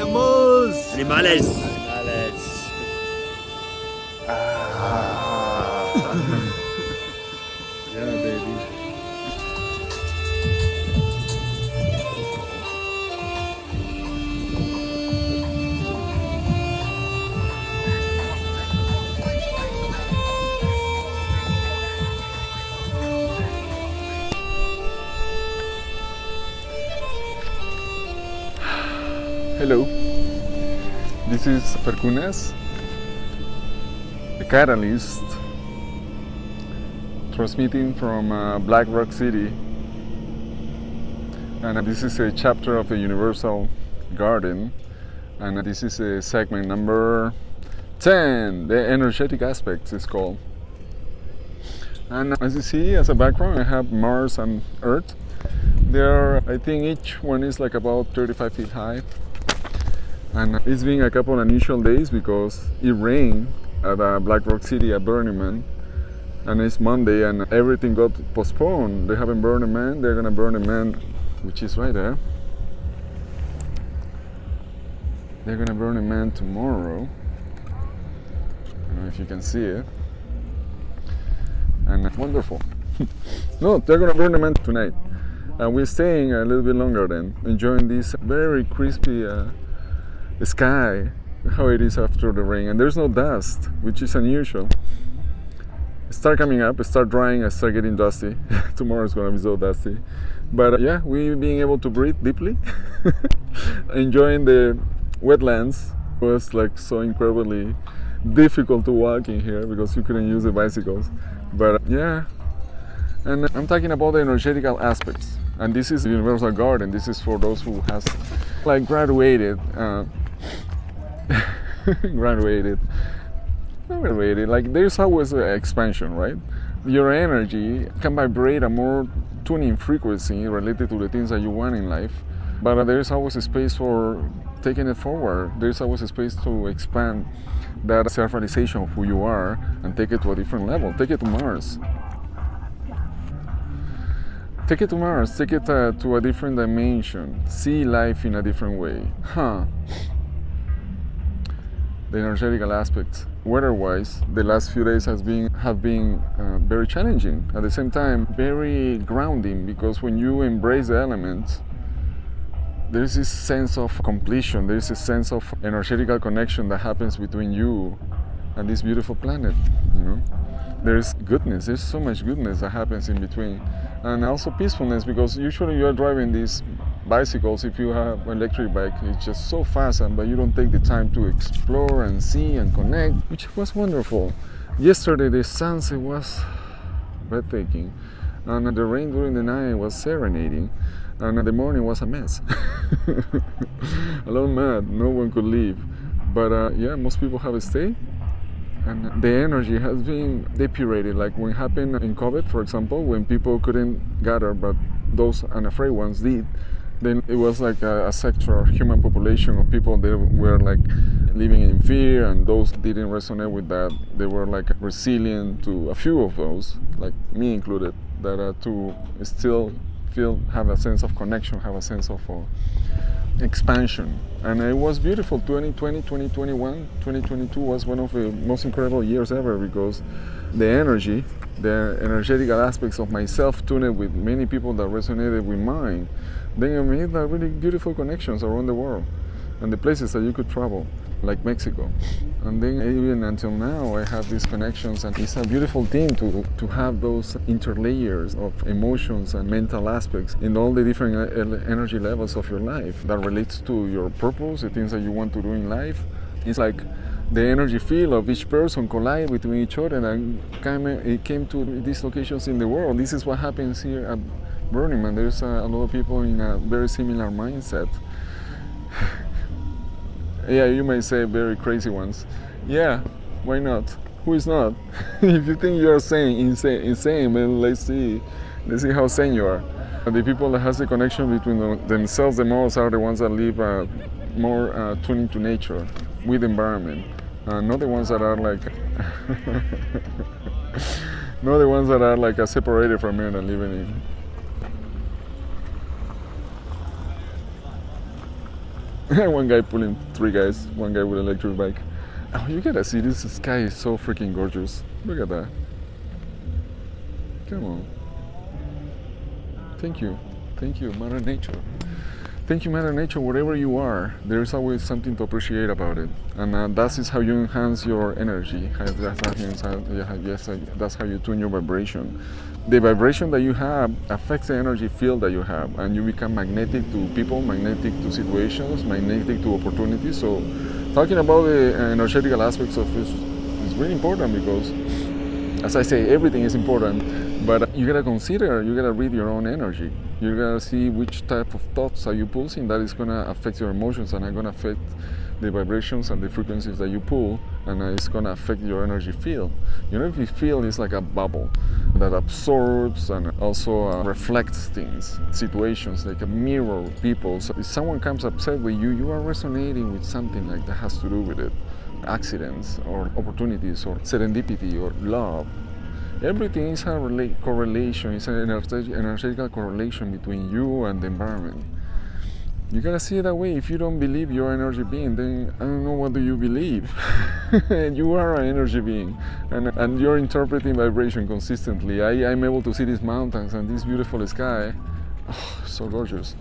Animals. Animales. Yeah, baby. Hello, this is Perkunas, the catalyst, transmitting from Black Rock City. And this is a chapter of the Universal Garden. And this is a segment number 10, the energetic aspects is called. And as you see, as a background, I have Mars and Earth. I think each one is like about 35 feet high. And it's been a couple of unusual days because it rained at Black Rock City at Burning Man. And it's Monday and everything got postponed. They haven't burned a man, they're gonna burn a man, which is right there. They're gonna burn a man tomorrow. I don't know if you can see it. And wonderful. No, they're gonna burn a man tonight. And we're staying a little bit longer then, enjoying this very crispy sky, how it is after the rain. And there's no dust, which is unusual. It start coming up, it start drying, I start getting dusty. Tomorrow is gonna be so dusty. But yeah, we being able to breathe deeply, enjoying the wetlands. It was like so incredibly difficult to walk in here because you couldn't use the bicycles. But yeah, and I'm talking about the energetical aspects. And this is the Universal Garden. This is for those who has like graduated, like there's always an expansion, right? Your energy can vibrate a more tuning frequency related to the things that you want in life, but there's always a space for taking it forward. There's always a space to expand that self-realization of who you are and take it to a different level. Take it to Mars. Take it to Mars, take it to a different dimension. See life in a different way. The energetical aspects. Weather-wise, the last few days have been very challenging. At the same time, very grounding, because when you embrace the elements, there's this sense of completion. There's a sense of energetical connection that happens between you and this beautiful planet. You know, there's goodness. There's so much goodness that happens in between, and also peacefulness, because usually you are driving these bicycles. If you have an electric bike, it's just so fast, but you don't take the time to explore and see and connect, which was wonderful. Yesterday the sunset was breathtaking, and the rain during the night was serenading, and the morning was a mess. A lot mad, no one could leave, but yeah, most people have stayed. And the energy has been depurated, like when it happened in COVID, for example, when people couldn't gather, but those unafraid ones did. Then it was like a sector, human population of people that were like living in fear, and those didn't resonate with that. They were like resilient to a few of those, like me included, that to still have a sense of connection, have a sense of expansion. And it was beautiful. 2020, 2021, 2022 was one of the most incredible years ever, because the energetical aspects of myself tuned with many people that resonated with mine. Then I made really beautiful connections around the world and the places that you could travel, like Mexico. And then even until now, I have these connections, and it's a beautiful thing to have those interlayers of emotions and mental aspects in all the different energy levels of your life that relates to your purpose, the things that you want to do in life. It's like the energy field of each person collide between each other, and it came to these locations in the world. This is what happens here at Burning Man. There's a lot of people in a very similar mindset. Yeah, you may say very crazy ones. Yeah, why not? Who is not? If you think you are insane, then let's see how sane you are. The people that has the connection between themselves the most are the ones that live more tuning to nature, with the environment. Not the ones that are like, separated from it and living in. One guy pulling 3 guys, one guy with an electric bike. Oh, you gotta see, this sky is so freaking gorgeous. Look at that. Come on. Thank you, Mother Nature. Thank you, Mother Nature. Wherever you are, there's always something to appreciate about it, and that is how you enhance your energy. That's how you tune your vibration. The vibration that you have affects the energy field that you have, and you become magnetic to people, magnetic to situations, magnetic to opportunities. So, talking about the energetical aspects of this is really important because, as I say, everything is important. But you gotta consider, you gotta read your own energy. You gotta see which type of thoughts are you pulsing that is gonna affect your emotions and are gonna affect the vibrations and the frequencies that you pull, and it's gonna affect your energy field. Your energy field is like a bubble that absorbs and also reflects things, situations, like a mirror of people. So if someone comes upset with you, you are resonating with something like that has to do with it. Accidents or opportunities or serendipity or love. Everything is a correlation, it's an energetical correlation between you and the environment. You gotta see it that way. If you don't believe you're an energy being, then I don't know what do you believe. You are an energy being, and you're interpreting vibration consistently. I'm able to see these mountains and this beautiful sky. Oh, so gorgeous.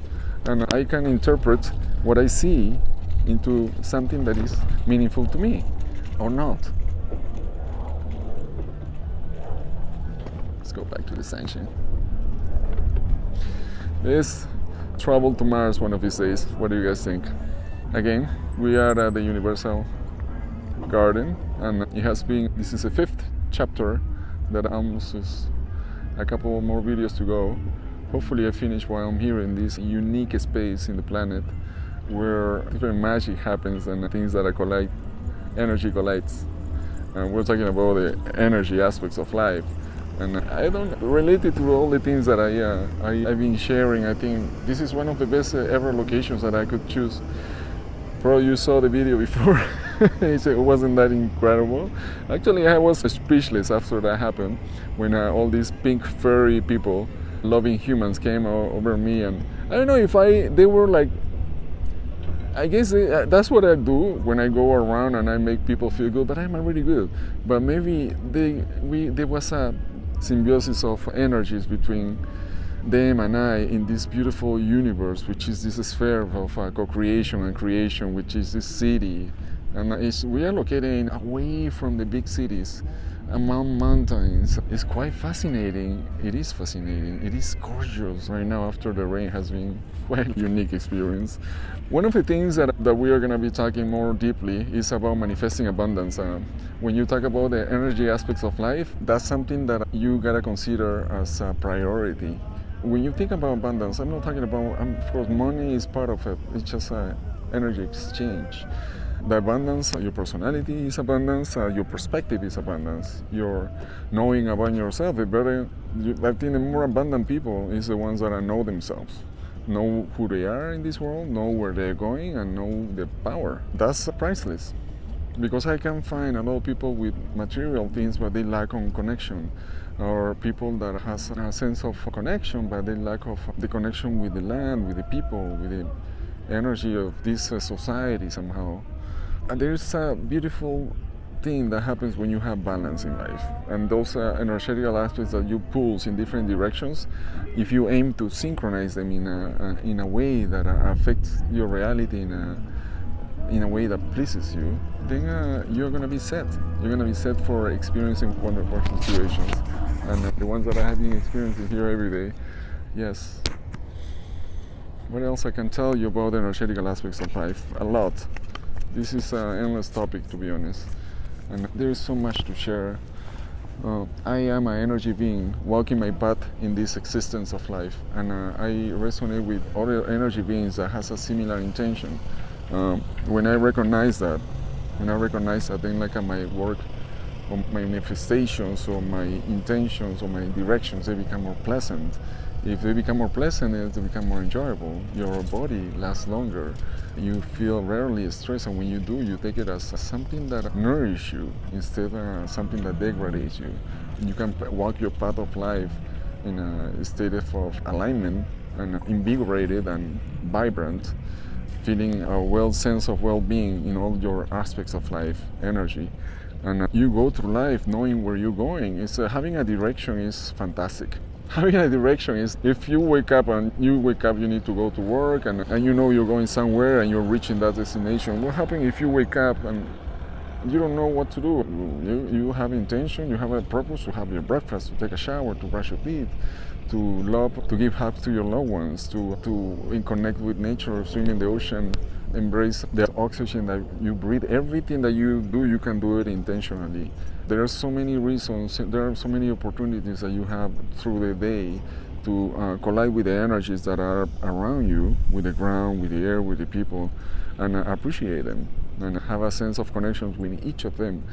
And I can interpret what I see into something that is meaningful to me, or not. Go back to the sunshine. Let's travel to Mars one of these days. What do you guys think? Again, we are at the Universal Garden, and this is the 5th chapter that almost is a couple more videos to go. Hopefully I finish while I'm here in this unique space in the planet where different magic happens and things that collide, energy collides. And we're talking about the energy aspects of life. And I don't relate it to all the things that I've been sharing. I think this is one of the best ever locations that I could choose. Probably you saw the video before. It wasn't that incredible. Actually, I was speechless after that happened, when all these pink furry people, loving humans, came over me, and I don't know if they were like, I guess that's what I do when I go around and I make people feel good, but I'm really good. But maybe there was a symbiosis of energies between them and I in this beautiful universe, which is this sphere of co-creation and creation, which is this city. And we are located away from the big cities, among mountains. It's quite fascinating. It is fascinating. It is gorgeous right now after the rain has been quite a unique experience. One of the things that we are going to be talking more deeply is about manifesting abundance. When you talk about the energy aspects of life, that's something that you got to consider as a priority. When you think about abundance, I'm not talking about, of course, money is part of it. It's just an energy exchange. The abundance, your personality is abundance, your perspective is abundance, your knowing about yourself. I think the more abundant people is the ones that know themselves, know who they are in this world, know where they're going, and know their power. That's priceless. Because I can find a lot of people with material things, but they lack on connection, or people that has a sense of connection, but they lack of the connection with the land, with the people, with the energy of this society somehow. And there's a beautiful thing that happens when you have balance in life, and those energetical aspects that you pulse in different directions, if you aim to synchronize them in a way that affects your reality in a way that pleases you, then you're going to be set. You're going to be set for experiencing wonderful situations, and the ones that I have been experiencing here every day. Yes. What else I can tell you about the energetical aspects of life? A lot. This is an endless topic, to be honest, and there is so much to share. I am an energy being walking my path in this existence of life, and I resonate with other energy beings that has a similar intention. When I recognize that, then like my work, or my manifestations, or my intentions, or my directions, they become more pleasant. If they become more pleasant, they become more enjoyable. Your body lasts longer. You feel rarely stressed, and when you do, you take it as something that nourishes you instead of something that degrades you. You can walk your path of life in a state of alignment and invigorated and vibrant, feeling a well sense of well-being in all your aspects of life, energy, and you go through life knowing where you're going. It's having a direction is fantastic. Having a direction is, if you wake up you need to go to work, and you know you're going somewhere and you're reaching that destination. What happens if you wake up and you don't know what to do? You have intention, you have a purpose, to have your breakfast, to take a shower, to brush your teeth, to love, to give hugs to your loved ones, to connect with nature, swim in the ocean, embrace the oxygen that you breathe. Everything that you do, you can do it intentionally. There are so many reasons, there are so many opportunities that you have through the day to collide with the energies that are around you, with the ground, with the air, with the people, and appreciate them and have a sense of connection with each of them,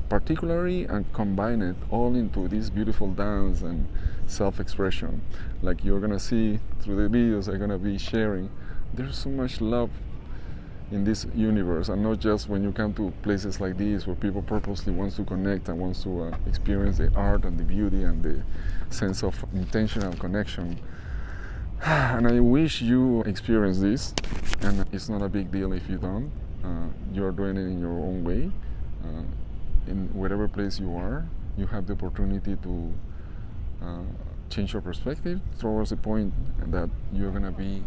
particularly, and combine it all into this beautiful dance and self-expression. Like you're gonna see through the videos I'm gonna be sharing, there's so much love in this universe, and not just when you come to places like these where people purposely wants to connect and wants to experience the art and the beauty and the sense of intentional connection. And I wish you experience this, and it's not a big deal if you don't. You're doing it in your own way. In whatever place you are, you have the opportunity to change your perspective towards the point that you're gonna be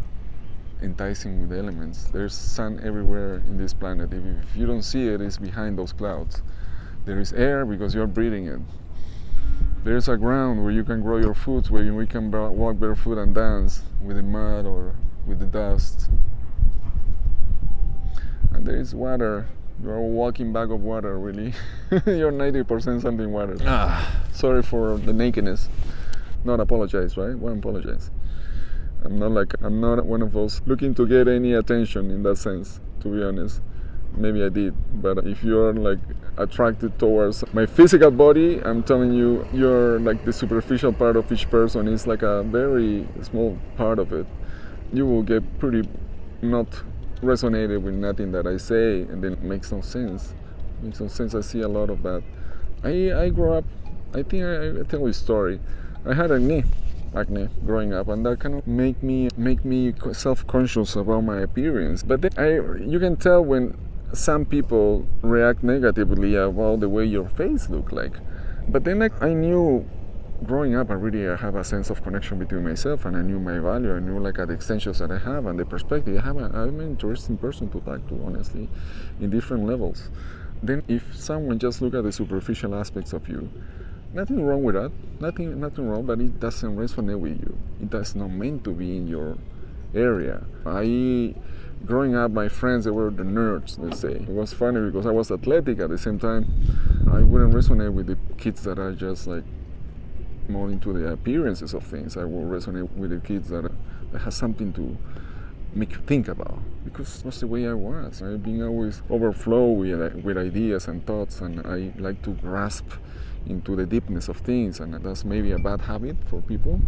enticing with the elements. There's sun everywhere in this planet. If you don't see it, it's behind those clouds. There is air because you're breathing it. There's a ground where you can grow your foods, where we can walk barefoot and dance with the mud or with the dust. And there is water. You're a walking bag of water, really. You're 90% something water. Sorry for the nakedness. Not apologize, right? Why apologize? I'm not one of those looking to get any attention in that sense, to be honest. Maybe I did, but if you're like attracted towards my physical body, I'm telling you, you're like the superficial part of each person is like a very small part of it. You will get pretty not resonated with nothing that I say, and then it makes no sense. Makes no sense. I see a lot of that. I grew up, I think I tell you a story. I had acne growing up, and that kind of make me self-conscious about my appearance. But then you can tell when some people react negatively about the way your face look like. But then I knew growing up, I have a sense of connection between myself, and I knew my value. I knew like the extensions that I have and the perspective. I'm an interesting person to talk to, honestly, in different levels. Then if someone just look at the superficial aspects of you, nothing wrong with that, nothing wrong, but it doesn't resonate with you. It does not meant to be in your area. Growing up, my friends, they were the nerds, let's say. It was funny because I was athletic at the same time. I wouldn't resonate with the kids that are just like more into the appearances of things. I will resonate with the kids that has something to make you think about, because that's the way I was. I've been always overflow with ideas and thoughts, and I like to grasp into the deepness of things, and that's maybe a bad habit for people,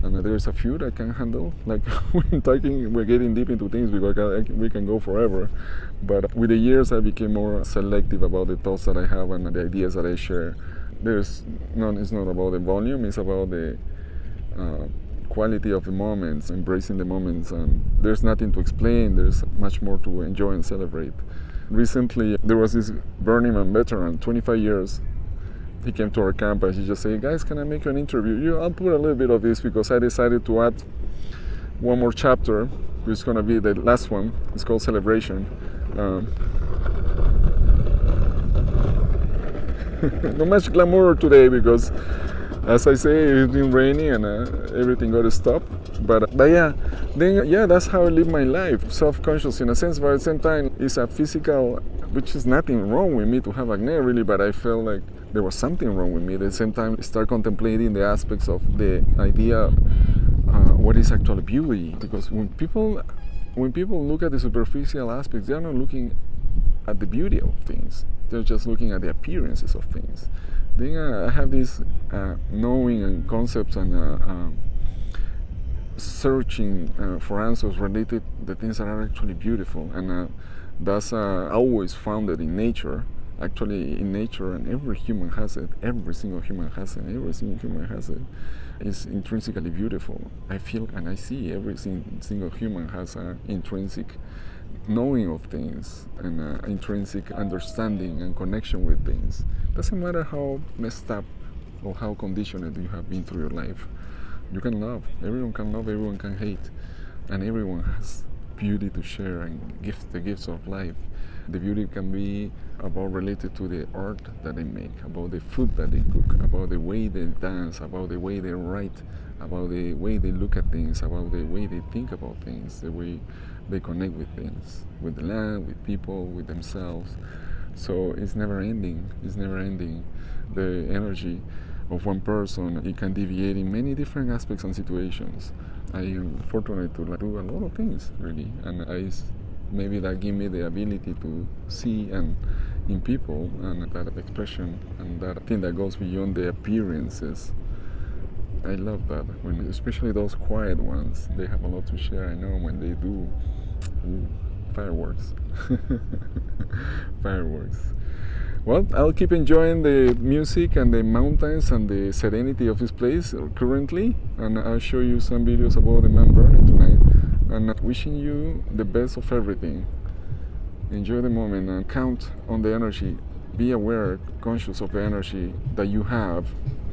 and there's a few that can handle, like we're getting deep into things because we can go forever. But with the years I became more selective about the thoughts that I have and the ideas that I share. It's not about the volume, it's about the quality of the moments, embracing the moments, and there's nothing to explain, there's much more to enjoy and celebrate. Recently there was this Burning Man veteran, 25 years. He came to our campus. He just said, "Guys, can I make you an interview?" I'll put a little bit of this because I decided to add one more chapter, which is going to be the last one. It's called Celebration. Not much glamour today because, as I say, it's been raining and everything got to stop. But yeah, that's how I live my life. Self-conscious in a sense, but at the same time, it's a physical, which is nothing wrong with me to have acne really, but I felt like there was something wrong with me. At the same time, I start contemplating the aspects of the idea, what is actual beauty. Because when people look at the superficial aspects, they are not looking at the beauty of things. They're just looking at the appearances of things. Then I have this knowing and concepts and searching for answers related to the things that are actually beautiful, and that's always founded in nature. Actually, in nature, and every human has it. Every single human has it. Every single human has it. It's intrinsically beautiful. I feel and I see every single human has an intrinsic knowing of things and intrinsic understanding and connection with things. Doesn't matter how messed up or how conditioned you have been through your life. You can love. Everyone can love, everyone can hate. And everyone has beauty to share and the gifts of life. The beauty can be about related to the art that they make, about the food that they cook, about the way they dance, about the way they write, about the way they look at things, about the way they think about things, the way they connect with things, with the land, with people, with themselves. So it's never ending. It's never ending. The energy of one person, it can deviate in many different aspects and situations. I am fortunate to do a lot of things, really, and maybe that give me the ability to see and in people and that expression and that thing that goes beyond the appearances. I love that, when especially those quiet ones, they have a lot to share. I know when they do, fireworks. Fireworks. Well, I'll keep enjoying the music and the mountains and the serenity of this place currently, and I'll show you some videos about the member tonight, and wishing you the best of everything. Enjoy the moment and count on the energy. Be aware, conscious of the energy that you have.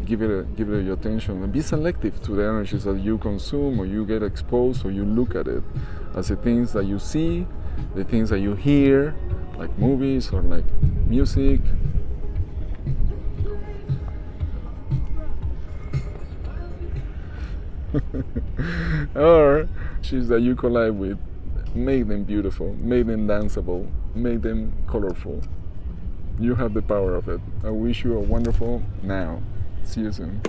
Give it your attention, and be selective to the energies that you consume or you get exposed or you look at it as the things that you see, the things that you hear, like movies or like music. Or she's that you collide with. Make them beautiful, make them danceable, make them colorful. You have the power of it. I wish you a wonderful now. See you soon.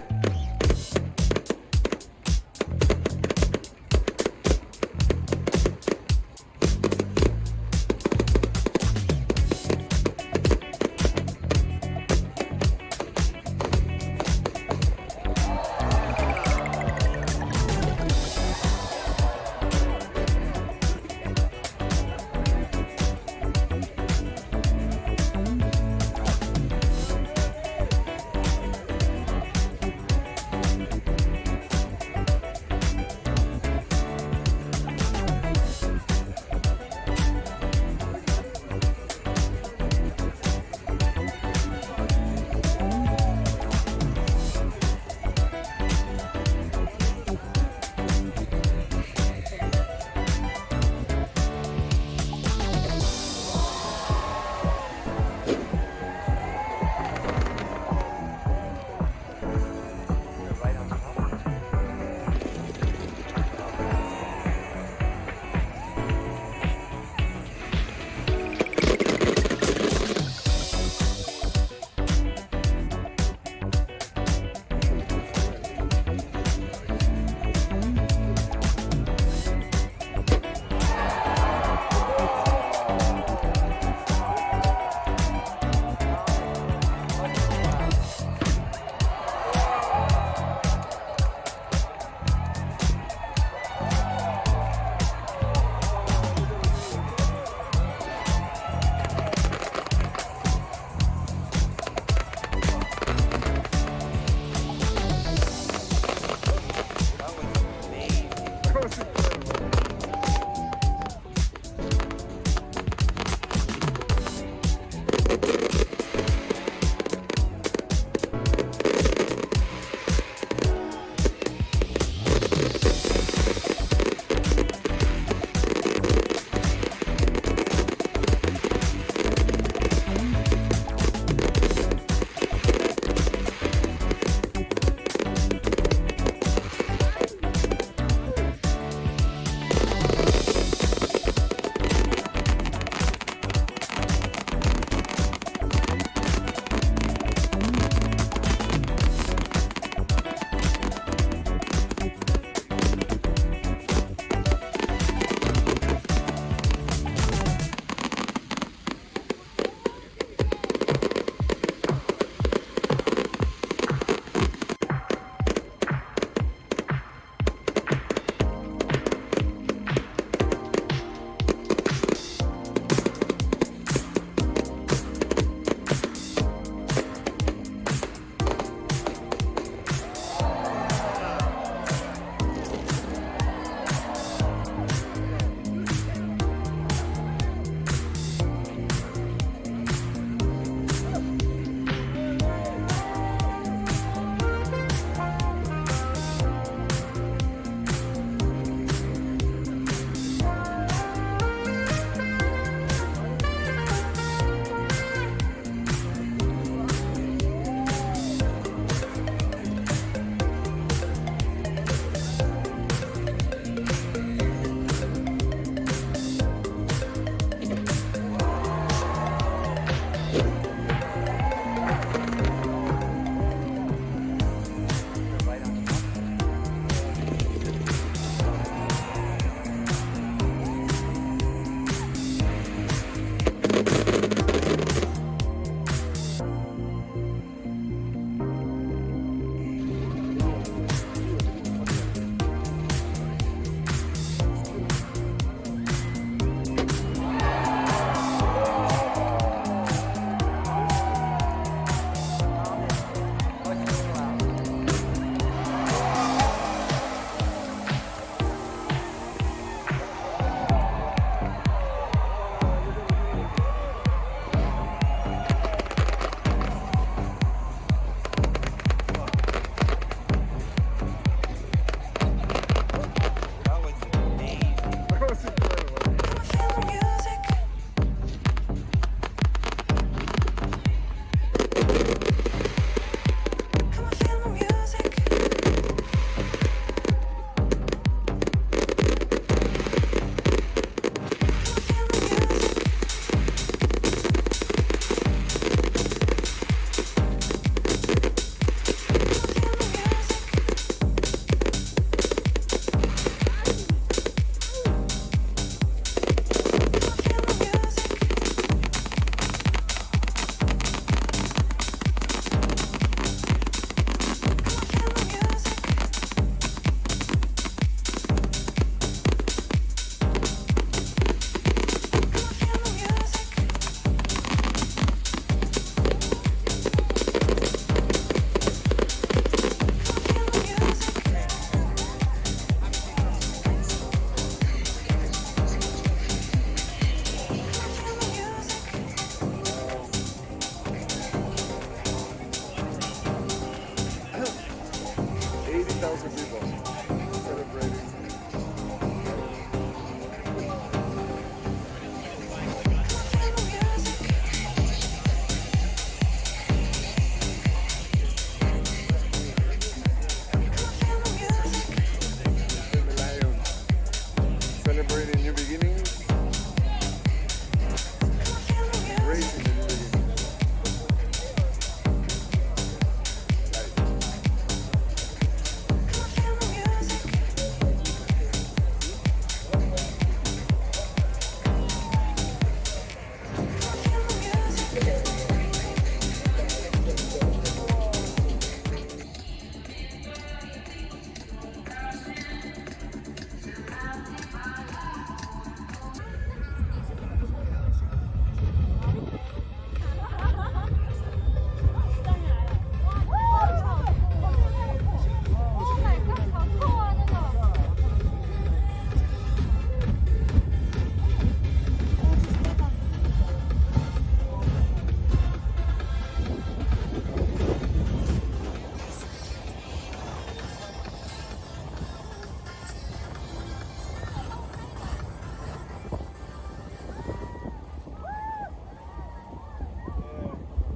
Perkunas.